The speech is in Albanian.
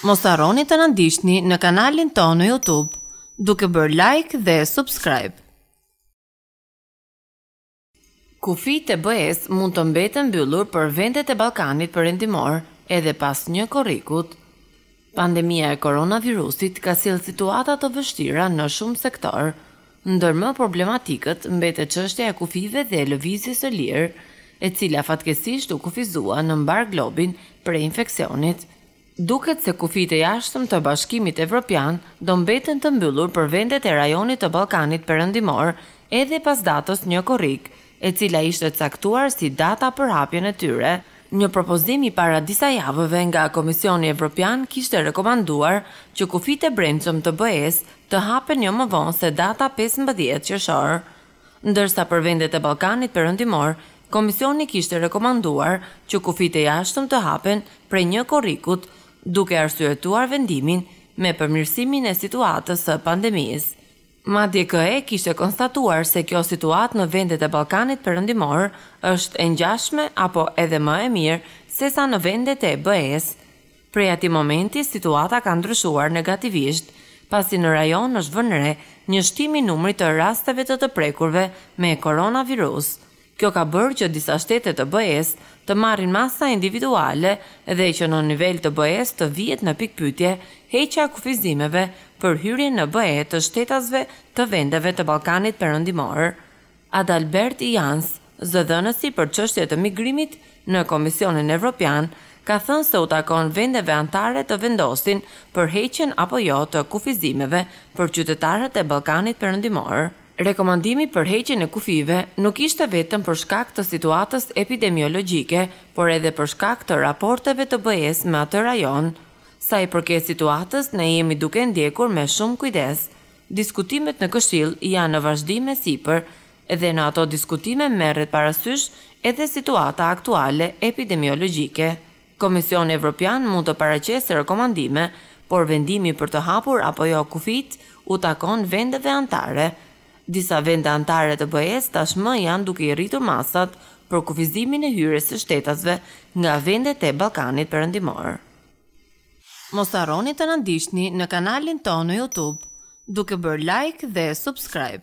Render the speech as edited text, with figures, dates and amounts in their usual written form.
Mos harroni të na ndiqni në kanalin tonë në YouTube, duke bërë like dhe subscribe. Kufijt e BE-s mund të mbeten mbyllur për vendet e Ballkanit Perëndimor edhe pas një korrikut. Pandemia e koronavirusit ka sjellë situata të vështira në shumë sektor, ndër më problematikët mbetet çështja e kufive dhe lëvizjes së lirë, e cila fatkeqësisht u kufizua në mbar globin prej infeksionit. Duket se kufijt e jashtëm të Bashkimit Evropian do mbeten të mbyllur për vendet e rajonit të Ballkanit Perëndimor edhe pas datës 1 korrik, e cila ishte caktuar si data për hapjen e tyre. Një propozim i para disa javëve nga Komisioni Evropian kishte rekomanduar që kufijt e brendshëm të BE-s të hapen jo më vonë se data 15 qershor, ndërsa për vendet e Ballkanit Perëndimor, Komisioni kishte rekomanduar që kufijt e jashtëm të hapen prej 1 korrikut, duke arsyetuar vendimin me përmirësimin e situatës së pandemisë. Madje KE kishte konstatuar se kjo situatë në vendet e Ballkanit Perëndimor është e ngjashme apo edhe më e mirë sesa në vendet e BE-s. Prej atij momenti situata ka ndryshuar negativisht, pasi në rajon është vënë re një shtim i numrit të rasteve të prekurve me koronavirus. Kjo ka bërë që disa shtete të BE-s të marrin masa individuale dhe që në nivel të BE-s të vihet në pikpyetje heqja kufizimeve për hyrjen në BE të shtetasve të vendeve të Ballkanit Perëndimor. Adalbert Jans, zëdhënësi për çështje të migrimit në Komisionin Evropian, ka thënë se u takon vendeve anëtare të vendosin për heqjen apo jo të kufizimeve për qytetarët e Ballkanit Perëndimor. Rekomandimi për heqjen e kufive nuk ishte vetëm për shkak të situatës epidemiologjike, por edhe për shkak të raporteve të BE-s me atë rajon. Sa i përket situatës, ne jemi duke ndjekur me shumë kujdes. Diskutimet në Këshill janë në vazhdim me sipër, edhe në ato diskutime merret parasysh edhe situata aktuale epidemiologjike. Komisioni Evropian mund të paraqesë rekomandime, por vendimi për të hapur apo jo kufijt u takon vendeve anëtare. Disa vende anëtare të BE-s tashmë janë duke i rritur masat për kufizimin e hyrjes së shtetasve nga vendet e Ballkanit Perëndimor. Mos harroni të na ndiqni në kanalin tonë në YouTube, duke bërë like dhe subscribe.